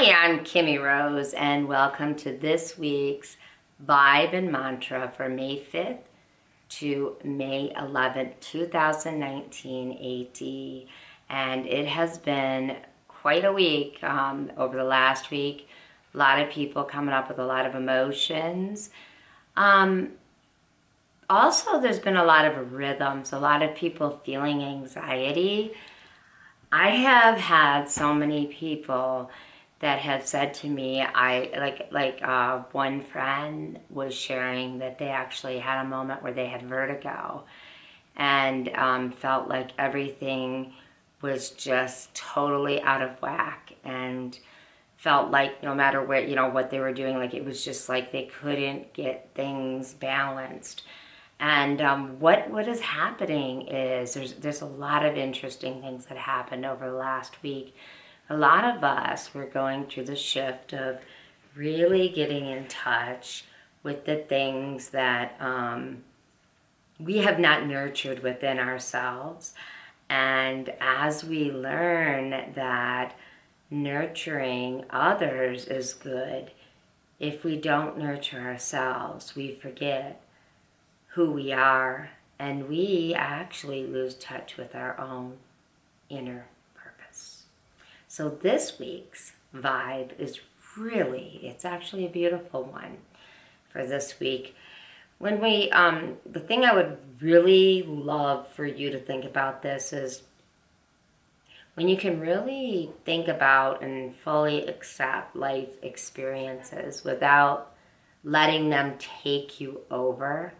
Hi, I'm Kimmie Rose, and welcome to this week's Vibe and Mantra for May 5th to May 11th, 2019 AD. And it has been quite a week over the last week. A lot of people coming up with a lot of emotions. Also, there's been a lot of rhythms, a lot of people feeling anxiety. I have had so many people that have said to me, one friend was sharing that they actually had a moment where they had vertigo and felt like everything was just totally out of whack, and felt like no matter where, what they were doing, like it was just like they couldn't get things balanced. And what is happening is there's a lot of interesting things that happened over the last week. A lot of us were going through the shift of really getting in touch with the things that we have not nurtured within ourselves. And as we learn that nurturing others is good, if we don't nurture ourselves, we forget who we are, and we actually lose touch with our own inner purpose. So this week's vibe is it's actually a beautiful one for this week. When we, the thing I would really love for you to think about this is when you can really think about and fully accept life experiences without letting them take you over.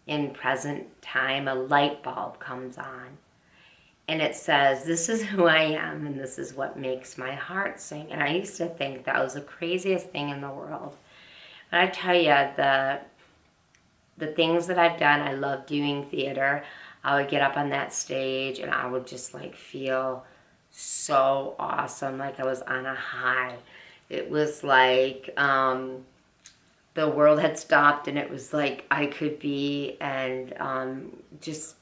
In present time, a light bulb comes on and it says, this is who I am and this is what makes my heart sing. And I used to think that was the craziest thing in the world. But I tell you, the things that I've done, I love doing theater. I would get up on that stage and I would just like feel so awesome, like I was on a high. It was like the world had stopped and it was like I could be, and just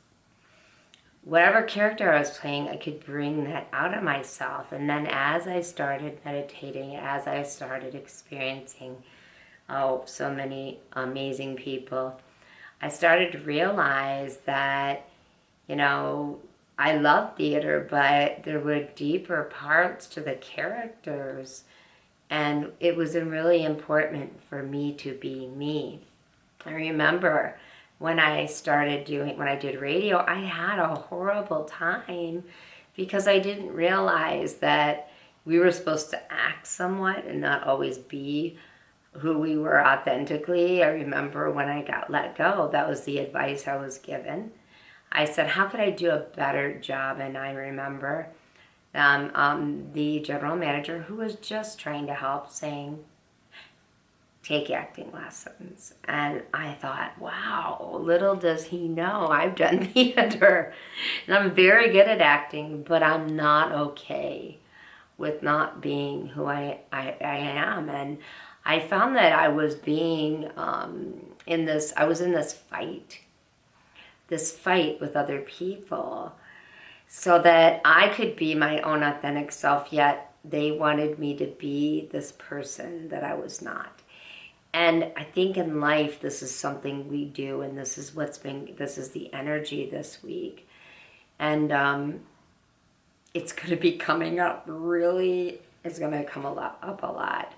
whatever character I was playing, I could bring that out of myself. And then as I started meditating, as I started experiencing so many amazing people, I started to realize that, I love theater, but there were deeper parts to the characters. And it was really important for me to be me. I remember when I did radio, I had a horrible time because I didn't realize that we were supposed to act somewhat and not always be who we were authentically. I remember when I got let go, that was the advice I was given. I said, how could I do a better job? And I remember the general manager, who was just trying to help, saying, take acting lessons. And I thought, wow, little does he know I've done theater. And I'm very good at acting, but I'm not okay with not being who I am. And I found that I was being in this fight with other people, so that I could be my own authentic self, yet they wanted me to be this person that I was not. And I think in life, this is something we do, and this is the energy this week. And it's going to be coming up it's going to come up a lot.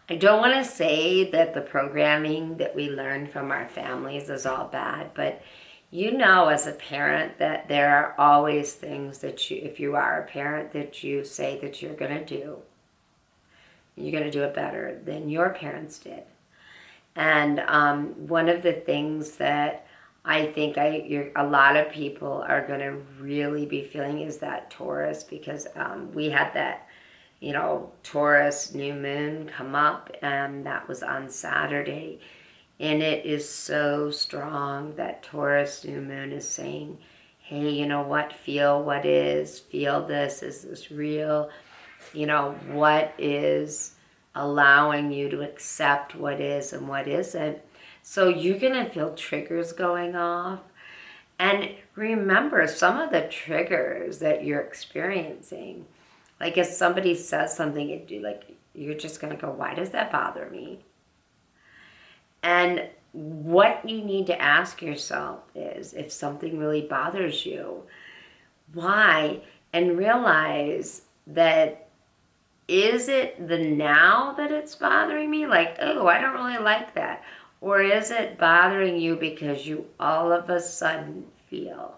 I don't want to say that the programming that we learn from our families is all bad, but as a parent that there are always things that if you are a parent, that you say that you're going to do. You're going to do it better than your parents did. And one of the things that I think a lot of people are going to really be feeling is that Taurus, because we had that, Taurus new moon come up, and that was on Saturday. And it is so strong that Taurus new moon is saying, hey, you know what? Feel what is. Feel this. Is this real? What is allowing you to accept what is and what isn't? So you're going to feel triggers going off. And remember, some of the triggers that you're experiencing, like if somebody says something, you're just going to go, why does that bother me? And what you need to ask yourself is, if something really bothers you, why? And realize that, is it the now that it's bothering me? Like, oh, I don't really like that. Or is it bothering you because you all of a sudden feel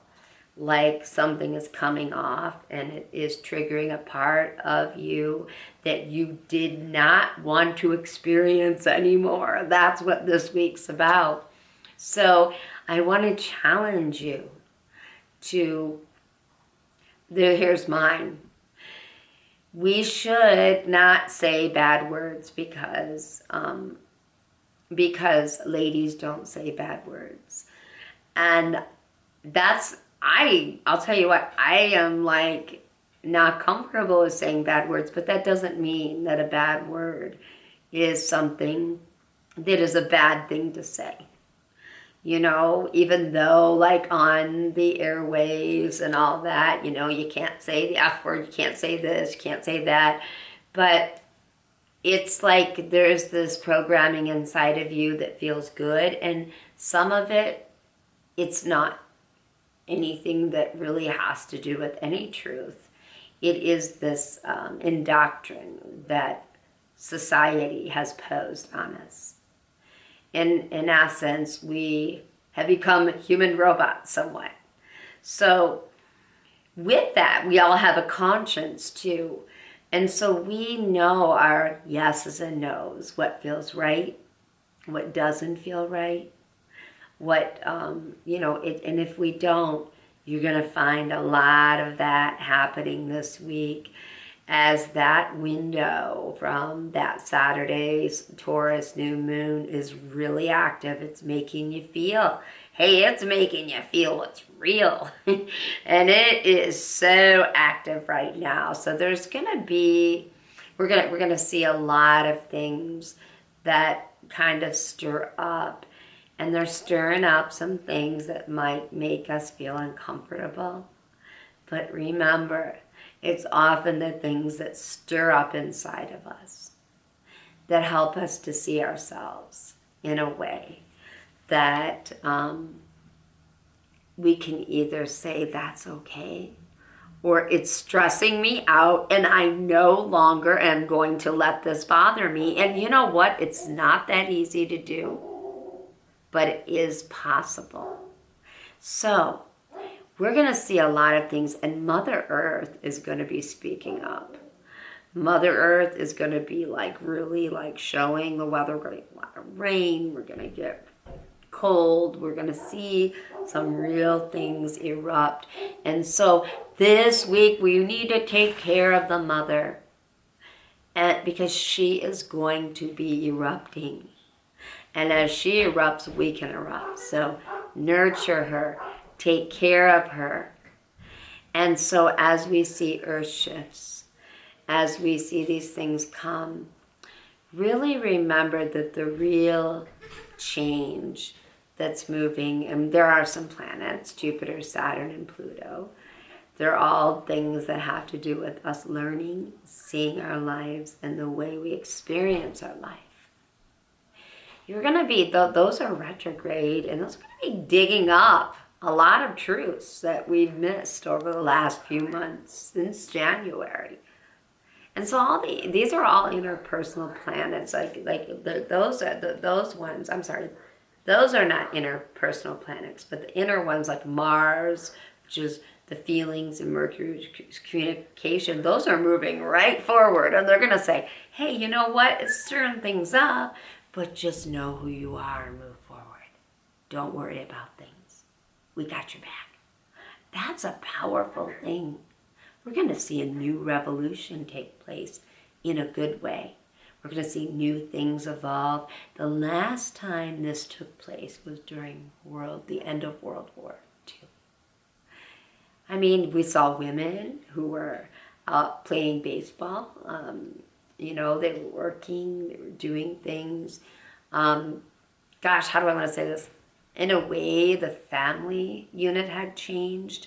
like something is coming off and it is triggering a part of you that you did not want to experience anymore? That's what this week's about. So I want to challenge you to, here's mine. We should not say bad words because ladies don't say bad words. And I'll tell you what, I am like not comfortable with saying bad words, but that doesn't mean that a bad word is something that is a bad thing to say. You know, even though like on the airwaves and all that, you know, you can't say the F word, you can't say this, you can't say that. But it's like there's this programming inside of you that feels good. And some of it, it's not anything that really has to do with any truth. It is this indoctrination that society has posed on us. In essence, we have become human robots somewhat. So with that, we all have a conscience too. And so we know our yeses and nos, what feels right, what doesn't feel right, what, and if we don't, you're going to find a lot of that happening this week, as that window from that Saturday's Taurus new moon is really active. It's making you feel, hey, it's making you feel what's real. And it is so active right now. So there's going to be, we're going to see a lot of things that kind of stir up. And they're stirring up some things that might make us feel uncomfortable. But remember, it's often the things that stir up inside of us that help us to see ourselves in a way that we can either say that's okay, or it's stressing me out and I no longer am going to let this bother me. And you know what? It's not that easy to do, but it is possible. So we're going to see a lot of things, and Mother Earth is going to be speaking up. Mother Earth is going to be like really like showing the weather. We're going to get a lot of rain. We're going to get cold. We're going to see some real things erupt. And so this week we need to take care of the Mother, and because she is going to be erupting. And as she erupts, we can erupt. So nurture her. Take care of her. And so as we see earth shifts, as we see these things come, really remember that the real change that's moving, and there are some planets, Jupiter, Saturn, and Pluto. They're all things that have to do with us learning, seeing our lives, and the way we experience our life. You're going to be, those are retrograde, and those are going to be digging up a lot of truths that we've missed over the last few months, since January. And so these are all interpersonal planets, those ones, I'm sorry, those are not interpersonal planets, but the inner ones like Mars, which is the feelings, and Mercury, communication, those are moving right forward. And they're going to say, hey, you know what? It's stirring things up, but just know who you are and move forward. Don't worry about things. We got your back. That's a powerful thing. We're going to see a new revolution take place in a good way. We're going to see new things evolve. The last time this took place was during the end of World War II. I mean, we saw women who were out playing baseball. They were working, they were doing things. How do I want to say this? In a way, the family unit had changed,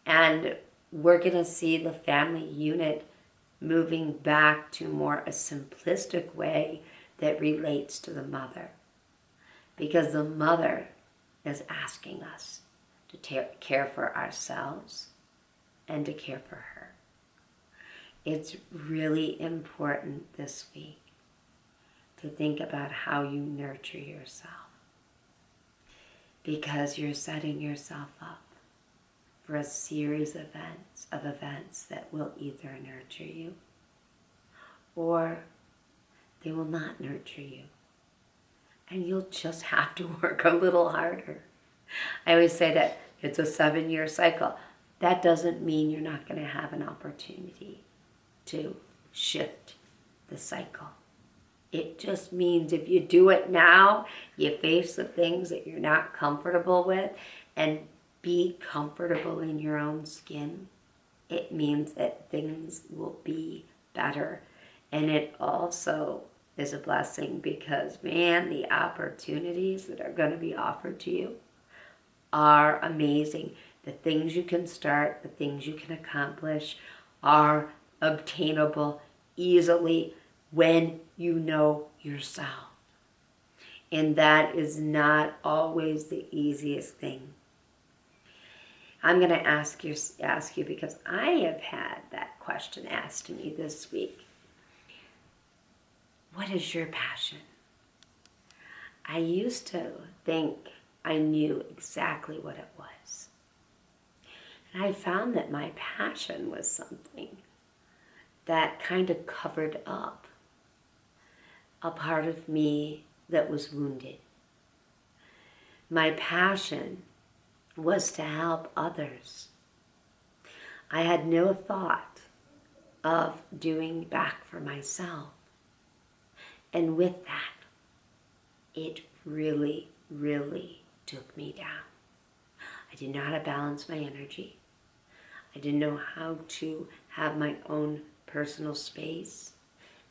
and we're going to see the family unit moving back to more a simplistic way that relates to the mother. Because the mother is asking us to care for ourselves and to care for her. It's really important this week to think about how you nurture yourself, because you're setting yourself up for a series of events that will either nurture you or they will not nurture you. And you'll just have to work a little harder. I always say that it's a 7-year cycle. That doesn't mean you're not going to have an opportunity to shift the cycle. It just means if you do it now, you face the things that you're not comfortable with and be comfortable in your own skin. It means that things will be better. And it also is a blessing because, man, the opportunities that are going to be offered to you are amazing. The things you can start, the things you can accomplish are obtainable easily when you know yourself. And that is not always the easiest thing. I'm going to ask you because I have had that question asked to me this week. What is your passion? I used to think I knew exactly what it was. And I found that my passion was something that kind of covered up a part of me that was wounded. My passion was to help others. I had no thought of doing back for myself. And with that, it really, really took me down. I didn't know how to balance my energy. I didn't know how to have my own personal space.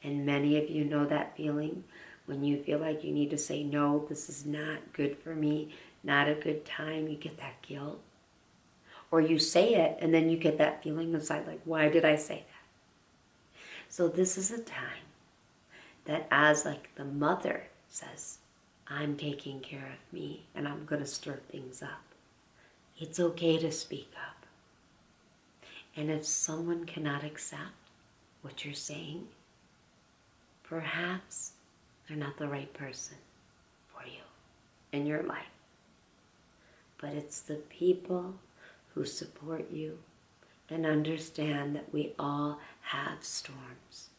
And many of you know that feeling when you feel like you need to say, no, this is not good for me, not a good time. You get that guilt. Or you say it and then you get that feeling inside like, why did I say that? So this is a time that as like the mother says, I'm taking care of me and I'm going to stir things up. It's okay to speak up. And if someone cannot accept what you're saying, perhaps they're not the right person for you in your life. But it's the people who support you and understand that we all have storms.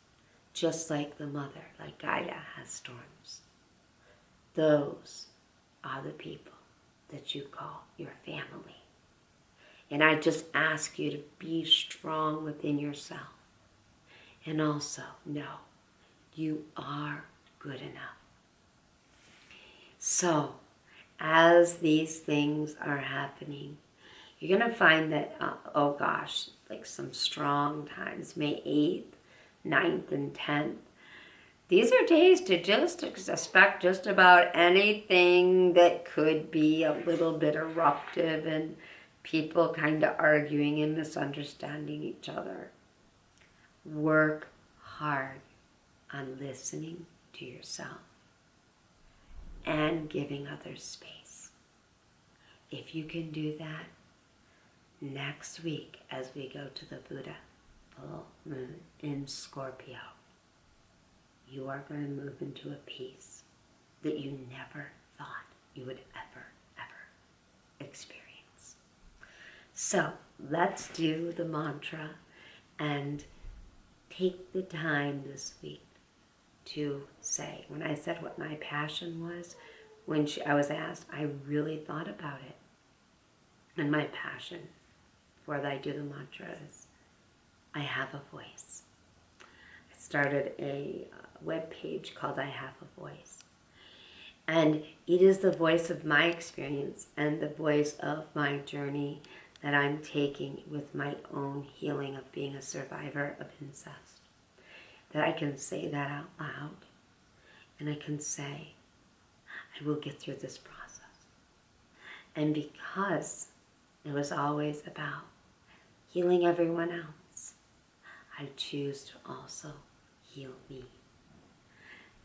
Just like the mother, like Gaia has storms. Those are the people that you call your family. And I just ask you to be strong within yourself. And also know you are good enough. So, as these things are happening, you're going to find that, like some strong times, May 8th, 9th, and 10th. These are days to just expect just about anything that could be a little bit eruptive and people kind of arguing and misunderstanding each other. Work hard on listening to yourself and giving others space. If you can do that, next week as we go to the Buddha full moon in Scorpio, you are going to move into a peace that you never thought you would ever experience. So let's do the mantra and take the time this week to say, when I said what my passion was, when I was asked, I really thought about it. And my passion before I do the mantra is, I have a voice. I started a web page called I Have a Voice. And it is the voice of my experience and the voice of my journey that I'm taking with my own healing of being a survivor of incest. That I can say that out loud and I can say, I will get through this process. And because it was always about healing everyone else, I choose to also heal me.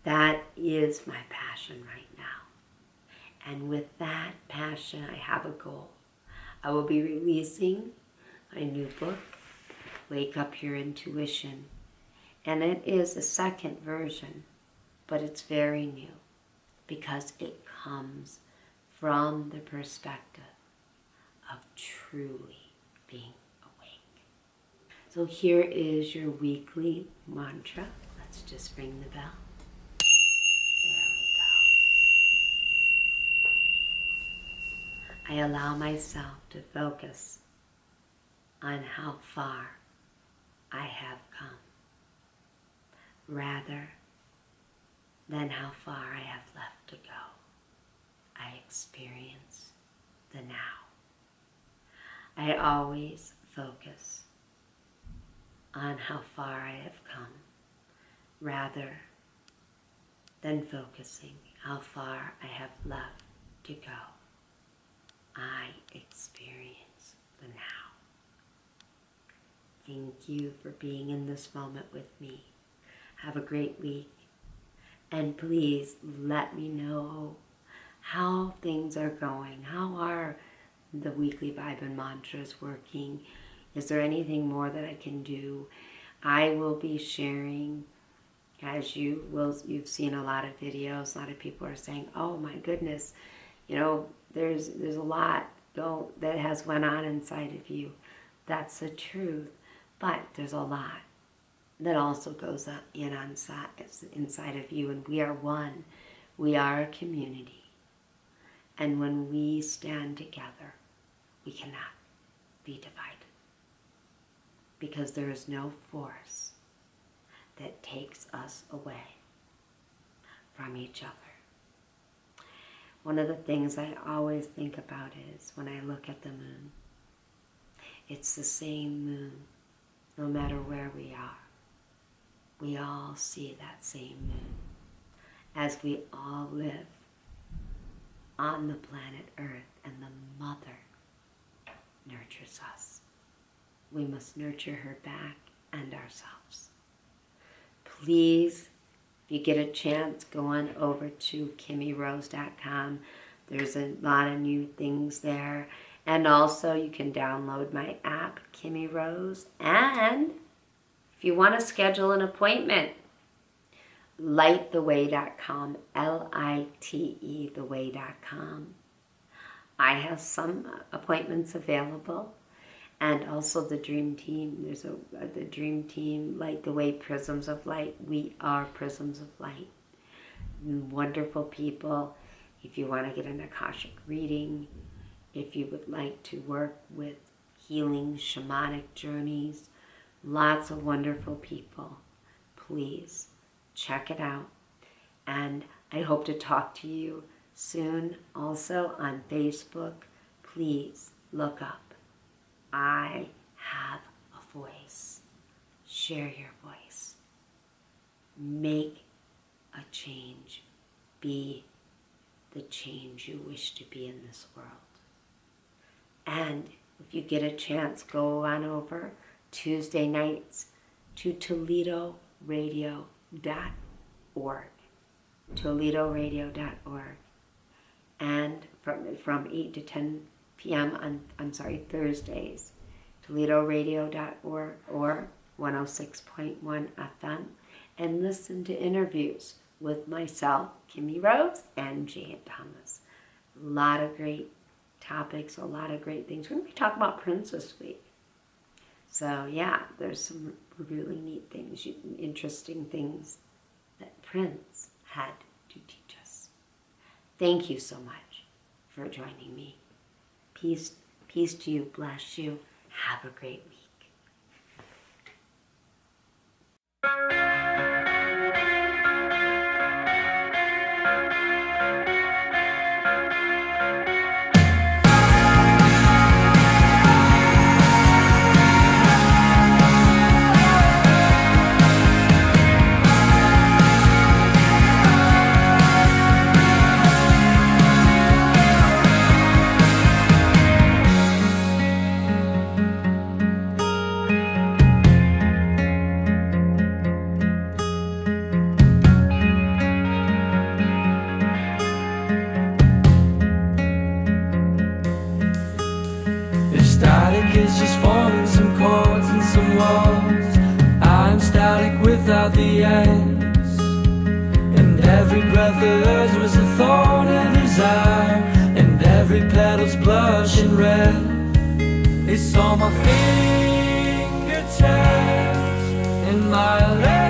That is my passion right now. And with that passion, I have a goal. I will be releasing my new book, Wake Up Your Intuition. And it is a second version, but it's very new because it comes from the perspective of truly being awake. So here is your weekly mantra. Let's just ring the bell. There we go. I allow myself to focus on how far I have come, rather than how far I have left to go. I experience the now. I always focus on how far I have come, rather than focusing how far I have left to go. I experience the now. Thank you for being in this moment with me. Have a great week. And please let me know how things are going. How are the weekly vibe and mantras working? Is there anything more that I can do? I will be sharing, as you've seen a lot of videos. A lot of people are saying, oh my goodness, there's a lot that has went on inside of you. That's the truth. But there's a lot that also goes inside of you, and we are one. We are a community. And when we stand together, we cannot be divided, because there is no force that takes us away from each other. One of the things I always think about is when I look at the moon, it's the same moon no matter where we are. We all see that same moon as we all live on the planet Earth, and the mother nurtures us. We must nurture her back and ourselves. Please, if you get a chance, go on over to KimmieRose.com. There's a lot of new things there. And also you can download my app, Kimmie Rose. And if you want to schedule an appointment, litetheway.com, L-I-T-E, theway.com. I have some appointments available. And also the Dream Team. There's the Dream Team, Light the Way, Prisms of Light. We are Prisms of Light. Wonderful people. If you want to get an Akashic reading, if you would like to work with healing, shamanic journeys, lots of wonderful people. Please check it out. And I hope to talk to you soon. Also on Facebook, please look up I Have a Voice. Share your voice. Make a change. Be the change you wish to be in this world. And if you get a chance, go on over Tuesday nights to ToledoRadio.org. ToledoRadio.org. And from 8 to 10 p.m. on Thursdays, ToledoRadio.org or 106.1 FM, and listen to interviews with myself, Kimmie Rose, and Jane Thomas. A lot of great topics, a lot of great things. We're going to be talking about Prince this week. So yeah, there's some really neat things, interesting things that Prince had to teach us. Thank you so much for joining me. Peace to you, bless you. Have a great week. chance. And every breath of hers was a thorn in his eye, and every petal's blushing red. He saw my fingertips in my leg.